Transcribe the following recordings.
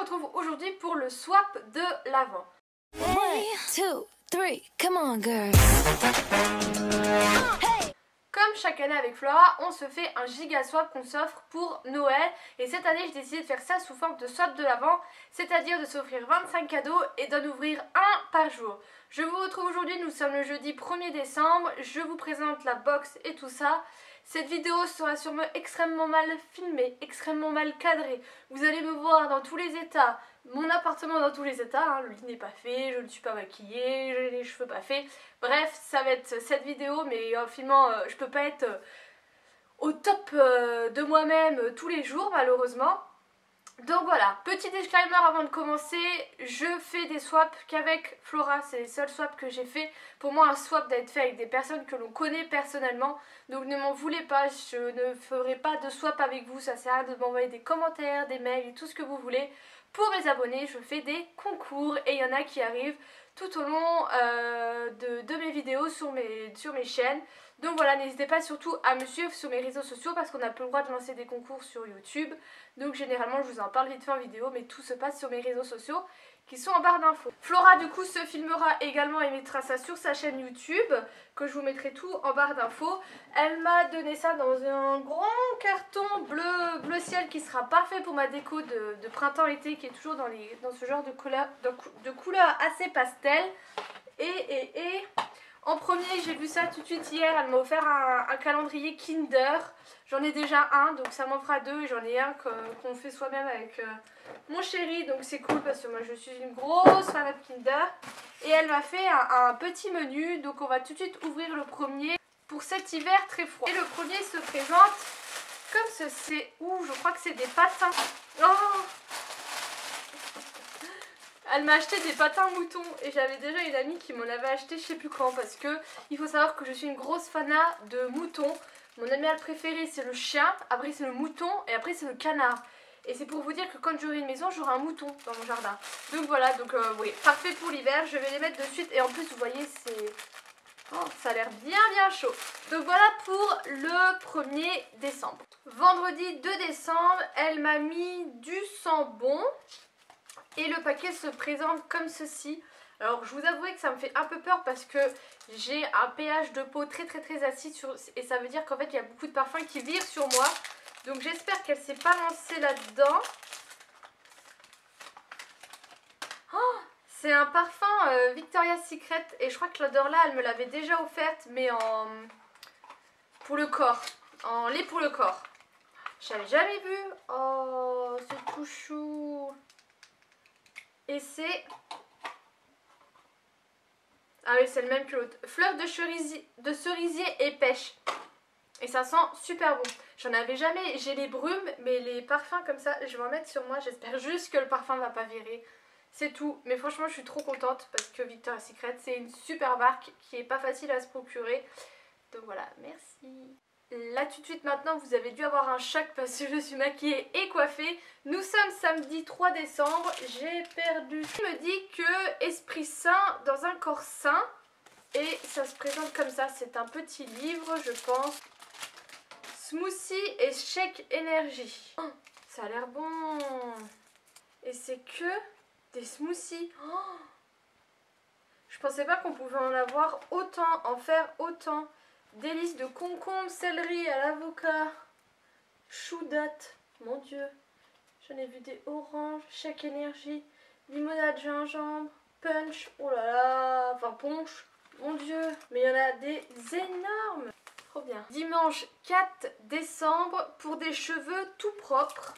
retrouve aujourd'hui pour le swap de l'Avent. 1, 2, 3, come on girls. Comme chaque année avec Flora, on se fait un giga swap qu'on s'offre pour Noël. Et cette année, j'ai décidé de faire ça sous forme de swap de l'Avent, c'est-à-dire de s'offrir 25 cadeaux et d'en ouvrir un par jour. Je vous retrouve aujourd'hui, nous sommes le jeudi 1er décembre, je vous présente la box et tout ça. Cette vidéo sera sûrement extrêmement mal filmée, extrêmement mal cadrée. Vous allez me voir dans tous les états, mon appartement dans tous les états, hein. Le lit n'est pas fait, je ne suis pas maquillée, j'ai les cheveux pas faits. Bref, ça va être cette vidéo, mais en filmant, je peux pas être au top de moi-même tous les jours malheureusement. Donc voilà, petit disclaimer avant de commencer, je fais des swaps qu'avec Flora, c'est les seuls swaps que j'ai fait. Pour moi un swap doit être fait avec des personnes que l'on connaît personnellement, donc ne m'en voulez pas, je ne ferai pas de swap avec vous, ça sert à rien de m'envoyer des commentaires, des mails et tout ce que vous voulez. Pour mes abonnés, je fais des concours et il y en a qui arrivent tout au long de mes vidéos sur mes chaînes. Donc voilà, n'hésitez pas surtout à me suivre sur mes réseaux sociaux parce qu'on n'a plus le droit de lancer des concours sur YouTube. Donc généralement je vous en parle vite fait en vidéo, mais tout se passe sur mes réseaux sociaux qui sont en barre d'infos. Flora du coup se filmera également et mettra ça sur sa chaîne YouTube, que je vous mettrai tout en barre d'infos. Elle m'a donné ça dans un grand carton bleu ciel qui sera parfait pour ma déco de printemps-été, qui est toujours dans ce genre de couleur assez pastel. Et en premier, j'ai vu ça tout de suite hier, elle m'a offert un calendrier Kinder. J'en ai déjà un, donc ça m'en fera deux, et j'en ai un qu'on fait soi-même avec mon chéri, donc c'est cool parce que moi je suis une grosse fan de Kinder. Et elle m'a fait un petit menu, donc on va tout de suite ouvrir le premier pour cet hiver très froid. Et le premier se présente comme ceci. Ouh, je crois que c'est des patins. Oh, elle m'a acheté des patins moutons et j'avais déjà une amie qui m'en avait acheté je sais plus quand, parce que il faut savoir que je suis une grosse fanat de moutons. Mon animal préféré c'est le chien, après c'est le mouton et après c'est le canard. Et c'est pour vous dire que quand j'aurai une maison, j'aurai un mouton dans mon jardin. Donc voilà, donc oui, parfait pour l'hiver, je vais les mettre de suite. Et en plus vous voyez c'est... Oh, ça a l'air bien chaud. Donc voilà pour le 1er décembre. Vendredi 2 décembre, elle m'a mis du Sambon. Et le paquet se présente comme ceci. Alors je vous avoue que ça me fait un peu peur parce que j'ai un pH de peau très acide et ça veut dire qu'en fait il y a beaucoup de parfums qui virent sur moi. Donc j'espère qu'elle s'est pas lancée là-dedans. Oh, c'est un parfum Victoria's Secret et je crois que l'odeur là elle me l'avait déjà offerte, mais pour le corps, en lait pour le corps. J'avais jamais vu. Oh, c'est tout chou. Et c'est... Ah oui, c'est le même que l'autre. Fleur de cerisier et pêche. Et ça sent super bon. J'en avais jamais, j'ai les brumes, mais les parfums comme ça, je vais en mettre sur moi. J'espère juste que le parfum va pas virer. C'est tout. Mais franchement, je suis trop contente parce que Victoria's Secret, c'est une super marque qui est pas facile à se procurer. Donc voilà, merci. Là tout de suite maintenant vous avez dû avoir un choc parce que je suis maquillée et coiffée. Nous sommes samedi 3 décembre, j'ai perdu. Il me dit que esprit sain dans un corps sain. Et ça se présente comme ça, c'est un petit livre je pense. Smoothie et shake énergie. Oh, ça a l'air bon. Et c'est que des smoothies. Oh, je pensais pas qu'on pouvait en avoir autant, en faire autant. Délices de concombre, céleri à l'avocat, chou date, mon dieu, j'en ai vu des oranges, shake énergie, limonade gingembre, punch, oh là là, enfin punch, mon dieu, mais il y en a des énormes, trop bien. Dimanche 4 décembre pour des cheveux tout propres,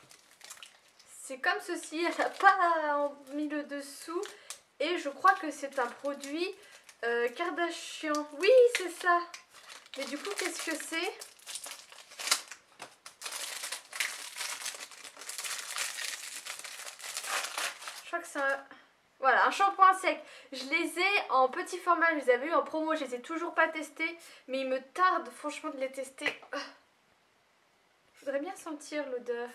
c'est comme ceci, elle n'a pas mis le dessous et je crois que c'est un produit Kardashian, oui c'est ça. Mais du coup, qu'est-ce que c'est? Je crois que c'est un... Voilà, un shampoing sec. Je les ai en petit format, je les avais eu en promo, je les ai toujours pas testés. Mais il me tarde franchement de les tester. Je voudrais bien sentir l'odeur.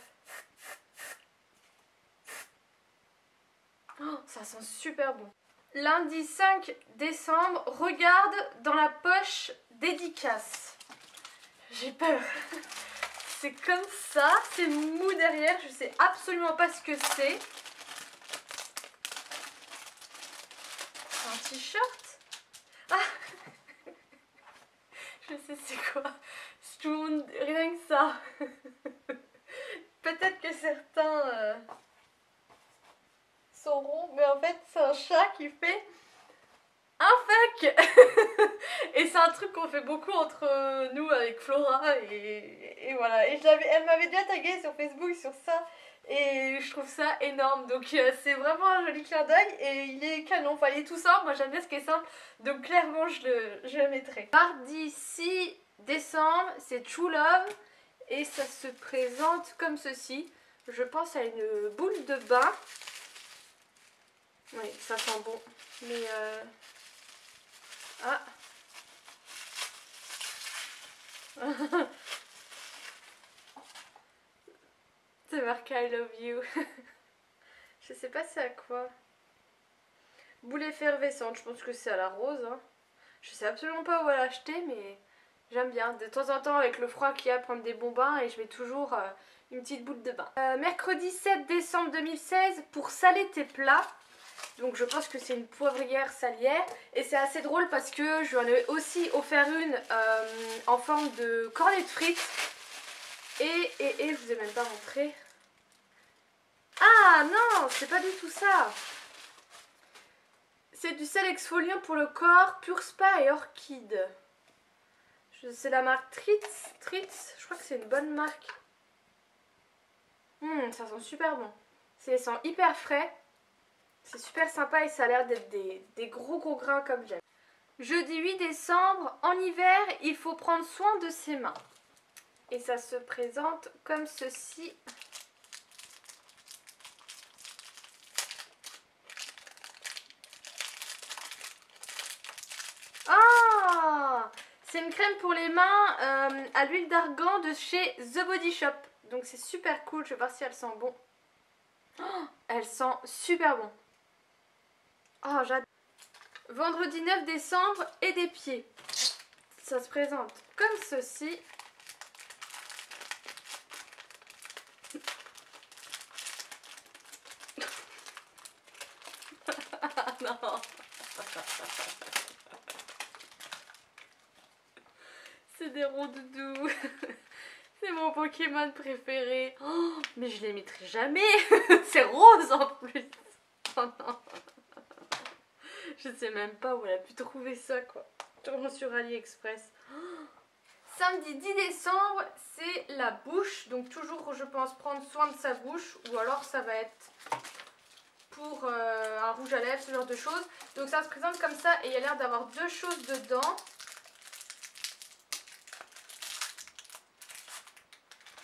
Oh, ça sent super bon. Lundi 5 décembre, regarde dans la poche dédicace. J'ai peur. C'est comme ça, c'est mou derrière, je sais absolument pas ce que c'est. t-shirt. Ah je sais c'est quoi. Tout le monde, rien que ça. Peut-être que certains sauront, mais en fait c'est un chat qui fait un fuck. Et c'est un truc qu'on fait beaucoup entre nous avec Flora et voilà. Et elle m'avait déjà tagué sur Facebook sur ça. Et je trouve ça énorme, donc c'est vraiment un joli clin d'œil et il est canon, enfin il est tout simple, moi j'aime bien ce qui est simple, donc clairement je le mettrai. Mardi 6 décembre, c'est True Love et ça se présente comme ceci. Je pense à une boule de bain. Oui, ça sent bon, mais ah c'est marqué I love you. Je sais pas c'est à quoi. Boule effervescente, je pense que c'est à la rose. Hein. Je sais absolument pas où l'acheter, mais j'aime bien. De temps en temps, avec le froid qu'il y a, prendre des bons bains et je mets toujours une petite boule de bain. Mercredi 7 décembre 2016, pour saler tes plats. Donc je pense que c'est une poivrière salière. Et c'est assez drôle parce que je lui en ai aussi offert une en forme de cornet de frites. Et je vous ai même pas montré. Ah non, c'est pas du tout ça. C'est du sel exfoliant pour le corps, Pure Spa et Orchid. C'est la marque Tritz. Je crois que c'est une bonne marque. Ça sent super bon. Ça sent hyper frais. C'est super sympa et ça a l'air d'être des gros grains comme j'aime. Jeudi 8 décembre, en hiver, il faut prendre soin de ses mains. Et ça se présente comme ceci. Ah, c'est une crème pour les mains à l'huile d'argan de chez The Body Shop. Donc c'est super cool, je vais voir si elle sent bon. Oh, elle sent super bon. Oh, j'adore. Vendredi 9 décembre et des pieds. Ça se présente comme ceci. Non. C'est des rondoudous. C'est mon Pokémon préféré. Oh, mais je les mettrai jamais. C'est rose en plus. Oh non. Je sais même pas où elle a pu trouver ça quoi. Sur AliExpress. Oh. Samedi 10 décembre, c'est la bouche. Donc toujours je pense prendre soin de sa bouche. Ou alors ça va être pour un rouge à lèvres, ce genre de choses. Donc ça se présente comme ça et il y a l'air d'avoir deux choses dedans.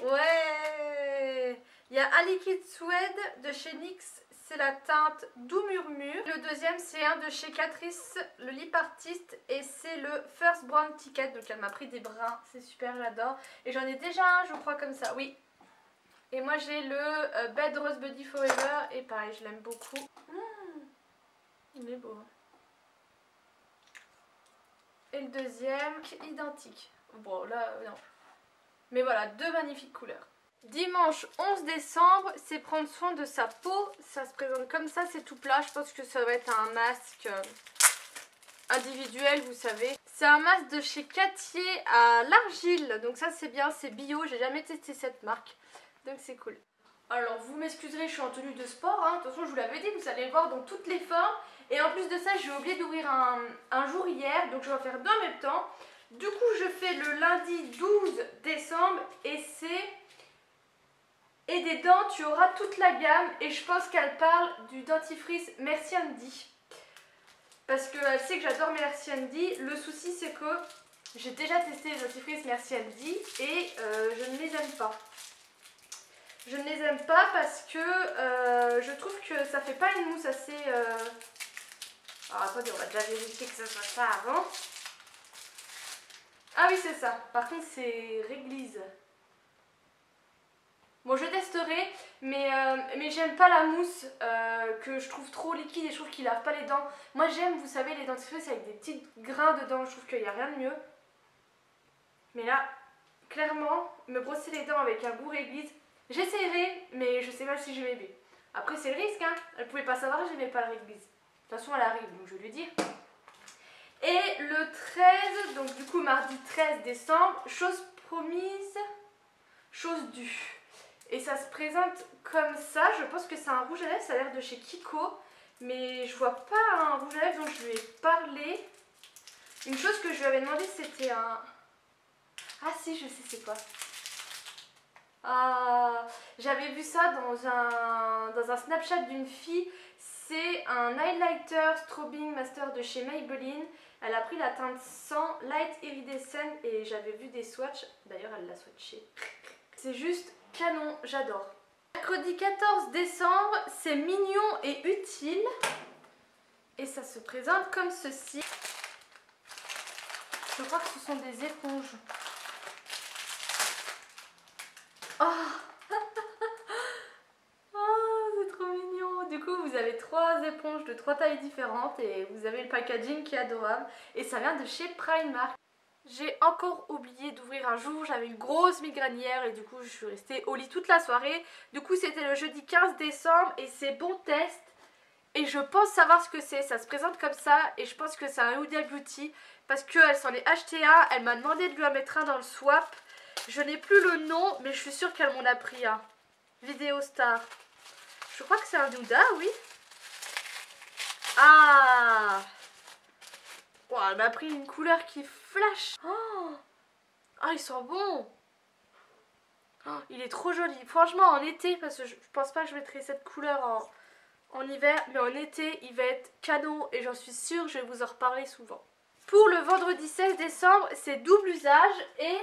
Ouais. Il y a A Liquid Suede de chez NYX, c'est la teinte Doux Murmure. Le deuxième c'est un de chez Catrice, le Lip Artist, et c'est le First Brown Ticket. Donc elle m'a pris des bruns, c'est super, j'adore. Et j'en ai déjà un je crois comme ça, oui. Et moi j'ai le Bed Rose Buddy Forever et pareil je l'aime beaucoup. Il est beau. Et le deuxième, identique. Bon là non. Mais voilà, deux magnifiques couleurs. Dimanche 11 décembre, c'est prendre soin de sa peau. Ça se présente comme ça, c'est tout plat. Je pense que ça va être un masque individuel, vous savez. C'est un masque de chez Cattier à l'argile. Donc ça c'est bien, c'est bio. J'ai jamais testé cette marque. Donc c'est cool. Alors vous m'excuserez, je suis en tenue de sport. Hein. De toute façon, je vous l'avais dit, vous allez le voir dans toutes les formes. Et en plus de ça, j'ai oublié d'ouvrir un jour hier. Donc je vais en faire deux en même temps. Du coup, je fais le lundi 12 décembre et c'est... Et des dents, tu auras toute la gamme. Et je pense qu'elle parle du dentifrice Merci Andy. Parce qu'elle sait que j'adore Merci Andy. Le souci, c'est que j'ai déjà testé les dentifrices Merci Andy et je ne les aime pas. Je ne les aime pas parce que je trouve que ça fait pas une mousse assez... Alors attendez, on va déjà vérifier que ça soit ça avant. Ah oui c'est ça, par contre c'est réglisse. Bon je testerai, mais j'aime pas la mousse que je trouve trop liquide et je trouve qu'il lave pas les dents. Moi j'aime, vous savez, les dentifrices avec des petits grains dedans, je trouve qu'il n'y a rien de mieux. Mais là, clairement, me brosser les dents avec un goût réglisse, j'essaierai, mais je sais pas si je vais aimer. Après c'est le risque, hein, elle pouvait pas savoir que j'aimais pas le réglisse. toute façon elle arrive donc je vais lui dire. Et le 13, donc du coup mardi 13 décembre, chose promise, chose due. Et ça se présente comme ça, je pense que c'est un rouge à lèvres, ça a l'air de chez Kiko. Mais je vois pas un rouge à lèvres donc je lui ai parlé. Une chose que je lui avais demandé c'était un... Ah si, je sais c'est quoi. Ah, j'avais vu ça dans un Snapchat d'une fille. C'est un highlighter strobing master de chez Maybelline. Elle a pris la teinte 100 Light Iridescent et j'avais vu des swatchs. D'ailleurs elle l'a swatché. C'est juste canon, j'adore. Mercredi 14 décembre, c'est mignon et utile. Et ça se présente comme ceci. Je crois que ce sont des éponges. Oh, oh c'est trop mignon. Du coup vous avez 3 éponges de 3 tailles différentes et vous avez le packaging qui est adorable. Et ça vient de chez Primark. J'ai encore oublié d'ouvrir un jour, j'avais une grosse migraine hier et du coup je suis restée au lit toute la soirée. Du coup c'était le jeudi 15 décembre et c'est bon test. Et je pense savoir ce que c'est, ça se présente comme ça et je pense que c'est un Huda Beauty parce qu'elle s'en est acheté un, elle m'a demandé de lui en mettre un dans le swap. Je n'ai plus le nom mais je suis sûre qu'elle m'en a pris un. Vidéo Star. Je crois que c'est un Huda, oui. Ah, oh, elle m'a pris une couleur qui flash. Oh, ah, il sent bon. Oh, il est trop joli. Franchement en été, parce que je pense pas que je mettrai cette couleur en hiver, mais en été il va être canon et j'en suis sûre, je vais vous en reparler souvent. Pour le vendredi 16 décembre, c'est double usage et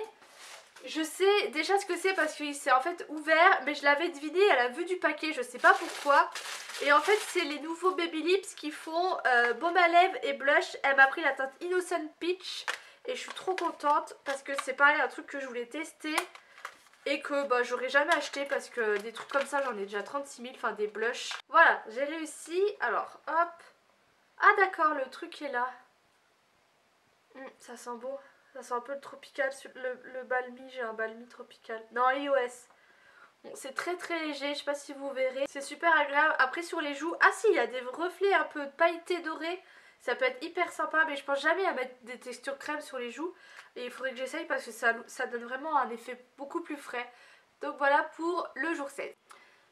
je sais déjà ce que c'est parce qu'il s'est en fait ouvert, mais je l'avais deviné à la vue du paquet, je sais pas pourquoi. Et en fait c'est les nouveaux Baby Lips qui font baume à lèvres et blush. Elle m'a pris la teinte Innocent Peach et je suis trop contente parce que c'est pareil, un truc que je voulais tester et que bah, j'aurais jamais acheté parce que des trucs comme ça j'en ai déjà 36 000, enfin des blushs. Voilà, j'ai réussi. Alors hop. Ah d'accord, le truc est là. Ça sent bon. Ça sent un peu le tropical, le balmy, j'ai un balmy tropical. Non, iOS. Bon, c'est très très léger, je sais pas si vous verrez. C'est super agréable. Après sur les joues, ah si, il y a des reflets un peu pailletés dorés. Ça peut être hyper sympa, mais je pense jamais à mettre des textures crème sur les joues. Et il faudrait que j'essaye parce que ça donne vraiment un effet beaucoup plus frais. Donc voilà pour le jour 16.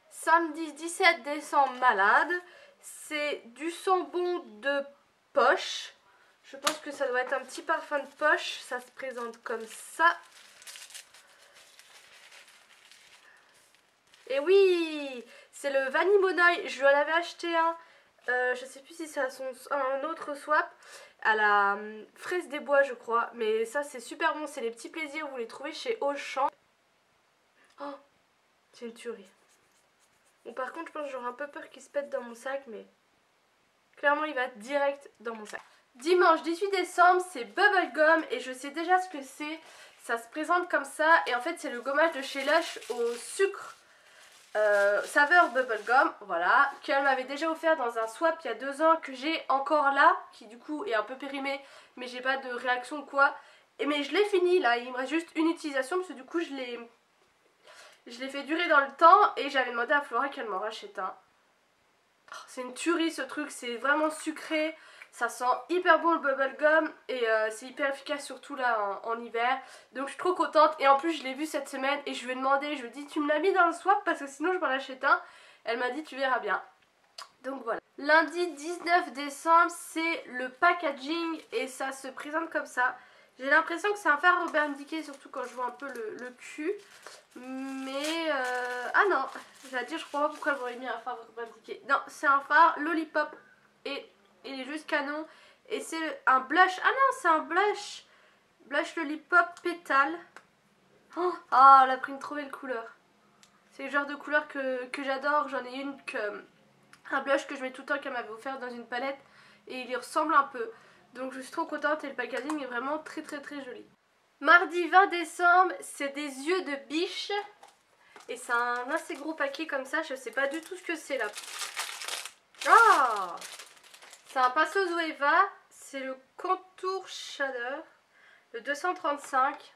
Samedi 17 décembre, malade. C'est du sambon de poche. Je pense que ça doit être un petit parfum de poche. Ça se présente comme ça. Et oui, c'est le Vanille Monoï. Je lui en avais acheté un. Je sais plus si c'est un autre swap. À la fraise des bois, je crois. Mais ça, c'est super bon. C'est les petits plaisirs. Vous les trouvez chez Auchan. Oh, c'est une tuerie. Bon, par contre, je pense que j'aurai un peu peur qu'il se pète dans mon sac. Mais clairement, il va direct dans mon sac. Dimanche 18 décembre, c'est Bubblegum et je sais déjà ce que c'est. Ça se présente comme ça et en fait c'est le gommage de chez Lush au sucre saveur Bubblegum, voilà, qu'elle m'avait déjà offert dans un swap il y a 2 ans que j'ai encore là, qui du coup est un peu périmé mais j'ai pas de réaction ou quoi. Mais je l'ai fini là, il me reste juste une utilisation parce que du coup je l'ai fait durer dans le temps et j'avais demandé à Flora qu'elle m'en rachète un. Oh, c'est une tuerie ce truc, c'est vraiment sucré. Ça sent hyper bon le bubblegum et c'est hyper efficace surtout là en hiver. Donc je suis trop contente et en plus je l'ai vu cette semaine et je lui ai demandé, je lui ai dit tu me l'as mis dans le swap parce que sinon je m'en achète un. Elle m'a dit tu verras bien. Donc voilà. Lundi 19 décembre c'est le packaging et ça se présente comme ça. J'ai l'impression que c'est un phare Urban Decay surtout quand je vois un peu le cul. Mais ah non, j'allais dire je crois pas pourquoi j'aurais mis un phare Urban Decay. Non, c'est un phare Lollipop et il est juste canon. Et c'est un blush. Ah non, c'est un blush. Blush Lollipop pétale. Oh, elle a pris une trop belle couleur. C'est le genre de couleur que j'adore. J'en ai une un blush que je mets tout le temps qu'elle m'avait offert dans une palette. Et il y ressemble un peu. Donc je suis trop contente et le packaging est vraiment très très très joli. Mardi 20 décembre, c'est des yeux de biche. Et c'est un assez gros paquet comme ça. Je sais pas du tout ce que c'est là. Ah, c'est un pinceau Zoeva, c'est le Contour Shader, le 235.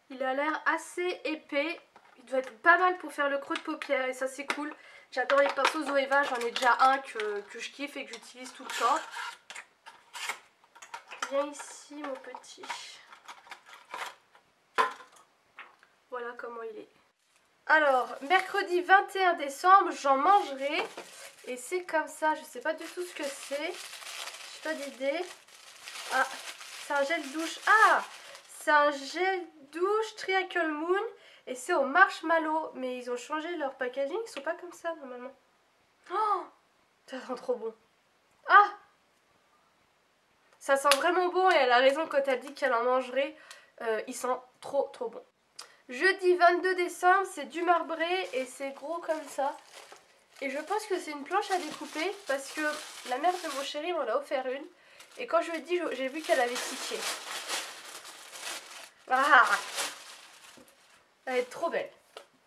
Il a l'air assez épais, il doit être pas mal pour faire le creux de paupière et ça c'est cool. J'adore les pinceaux Zoeva, j'en ai déjà un que je kiffe et que j'utilise tout le temps. Viens ici mon petit. Voilà comment il est. Alors, mercredi 21 décembre, j'en mangerai. Et c'est comme ça, je sais pas du tout ce que c'est. J'ai pas d'idée. Ah, c'est un gel douche. Ah, c'est un gel douche Triacle Moon. Et c'est au marshmallow. Mais ils ont changé leur packaging, ils sont pas comme ça normalement. Oh, ça sent trop bon. Ah, ça sent vraiment bon et elle a raison quand elle dit qu'elle en mangerait. Il sent trop bon. Jeudi 22 décembre, c'est du marbré et c'est gros comme ça. Et je pense que c'est une planche à découper parce que la mère de mon chéri m'en a offert une. Et quand je lui ai dit, j'ai vu qu'elle avait tiqué. Ah, elle est trop belle.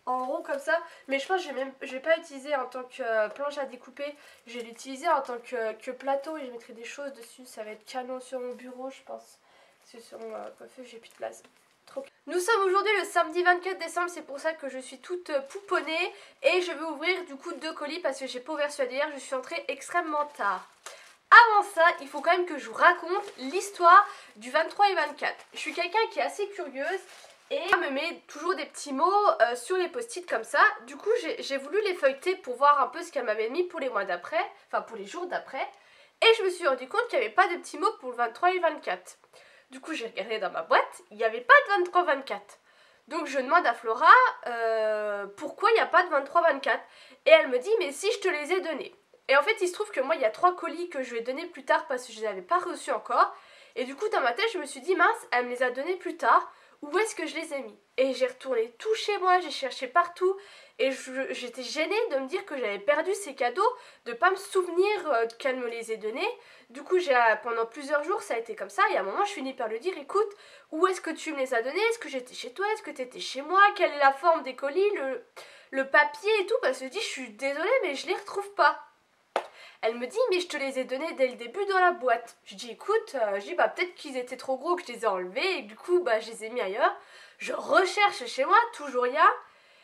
En rond comme ça. Mais je pense que je vais pas l'utiliser en tant que planche à découper. Je vais l'utiliser en tant que plateau et je mettrai des choses dessus. Ça va être canon sur mon bureau, je pense. Parce que sur mon coiffeuse, j'ai plus de place. Nous sommes aujourd'hui le samedi 24 décembre, c'est pour ça que je suis toute pouponnée et je vais ouvrir du coup 2 colis parce que j'ai pas ouvert celui d'hier, je suis entrée extrêmement tard. Avant ça, il faut quand même que je vous raconte l'histoire du 23 et 24. Je suis quelqu'un qui est assez curieuse et me met toujours des petits mots sur les post-it comme ça. Du coup, j'ai voulu les feuilleter pour voir un peu ce qu'elle m'avait mis pour les mois d'après, enfin pour les jours d'après. Et je me suis rendu compte qu'il n'y avait pas de petits mots pour le 23 et 24. Du coup, j'ai regardé dans ma boîte, il n'y avait pas de 23-24. Donc je demande à Flora pourquoi il n'y a pas de 23-24. Et elle me dit, mais si je te les ai donnés. Et en fait, il se trouve que moi, il y a 3 colis que je vais donner plus tard parce que je ne les avais pas reçus encore. Et du coup, dans ma tête, je me suis dit, mince, elle me les a donnés plus tard. Où est-ce que je les ai mis? Et j'ai retourné tout chez moi, j'ai cherché partout. Et j'étais gênée de me dire que j'avais perdu ces cadeaux, de ne pas me souvenir qu'elle me les ait donnés. Du coup, pendant plusieurs jours, ça a été comme ça. Et à un moment, je finis par lui dire, écoute, où est-ce que tu me les as donnés? Est-ce que j'étais chez toi? Est-ce que tu étais chez moi? Quelle est la forme des colis, le papier et tout? Parce que je dis, je suis désolée, mais je les retrouve pas. Elle me dit, mais je te les ai donnés dès le début dans la boîte. Je dis, écoute, bah peut-être qu'ils étaient trop gros, que je les ai enlevés, et du coup, bah je les ai mis ailleurs. Je recherche chez moi, toujours rien.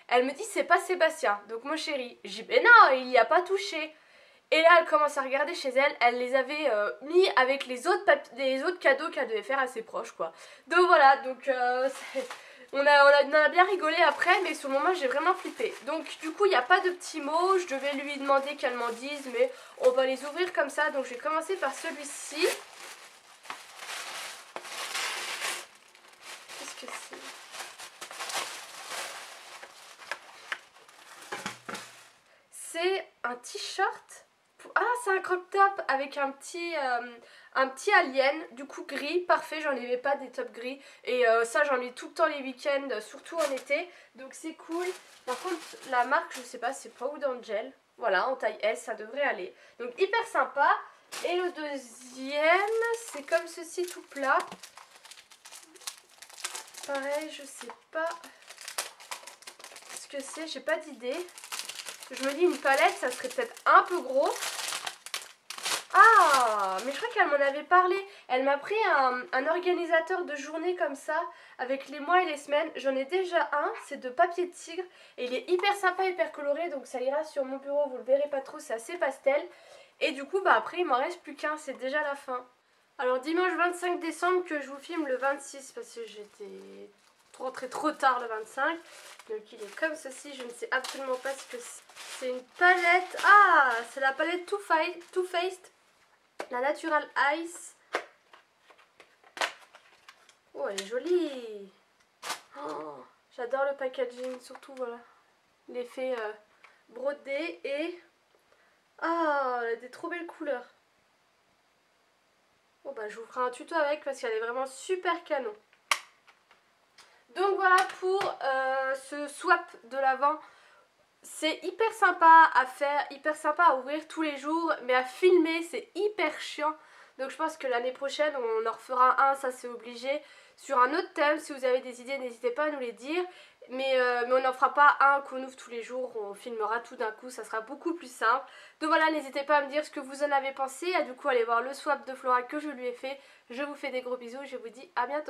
Elle me dit, c'est pas Sébastien, donc mon chéri. Je dis, mais non, il n'y a pas touché. Et là, elle commence à regarder chez elle, elle les avait mis avec les autres cadeaux qu'elle devait faire à ses proches, quoi. Donc voilà, donc on a bien rigolé après, mais sur le moment j'ai vraiment flippé. Donc du coup il n'y a pas de petits mots, je devais lui demander qu'elle m'en dise, mais on va les ouvrir comme ça. Donc je vais commencer par celui-ci. Qu'est-ce que c'est? C'est un t-shirt. Ah, c'est un crop top avec un petit alien, du coup gris, parfait, j'en avais pas des tops gris. Et ça j'en ai tout le temps les week-ends, surtout en été, donc c'est cool. Par contre la marque, je sais pas, c'est Proud Angel. Voilà, en taille S, ça devrait aller. Donc hyper sympa. Et le deuxième, c'est comme ceci, tout plat. Pareil, je sais pas ce que c'est, j'ai pas d'idée. Je me dis une palette, ça serait peut-être un peu gros. Ah, mais je crois qu'elle m'en avait parlé. Elle m'a pris un organisateur de journée comme ça, avec les mois et les semaines. J'en ai déjà un, c'est de papier de tigre. Et il est hyper sympa, hyper coloré, donc ça ira sur mon bureau, vous le verrez pas trop, c'est assez pastel. Et du coup, bah après, il m'en reste plus qu'un, c'est déjà la fin. Alors dimanche 25 décembre que je vous filme le 26, parce que j'étais rentrée trop tard le 25. Donc il est comme ceci, je ne sais absolument pas ce que c'est. C'est une palette, ah, c'est la palette Too Faced, la Natural Ice. Oh, elle est jolie. Oh, j'adore le packaging, surtout voilà, l'effet brodé et... Ah, elle a des trop belles couleurs. Bon bah je vous ferai un tuto avec parce qu'elle est vraiment super canon. Donc voilà pour ce swap de l'Avent. C'est hyper sympa à faire, hyper sympa à ouvrir tous les jours, mais à filmer c'est hyper chiant. Donc je pense que l'année prochaine on en refera un, ça c'est obligé, sur un autre thème. Si vous avez des idées, n'hésitez pas à nous les dire. Mais on n'en fera pas un qu'on ouvre tous les jours, on filmera tout d'un coup, ça sera beaucoup plus simple. Donc voilà, n'hésitez pas à me dire ce que vous en avez pensé, à du coup aller voir le swap de Flora que je lui ai fait. Je vous fais des gros bisous, je vous dis à bientôt.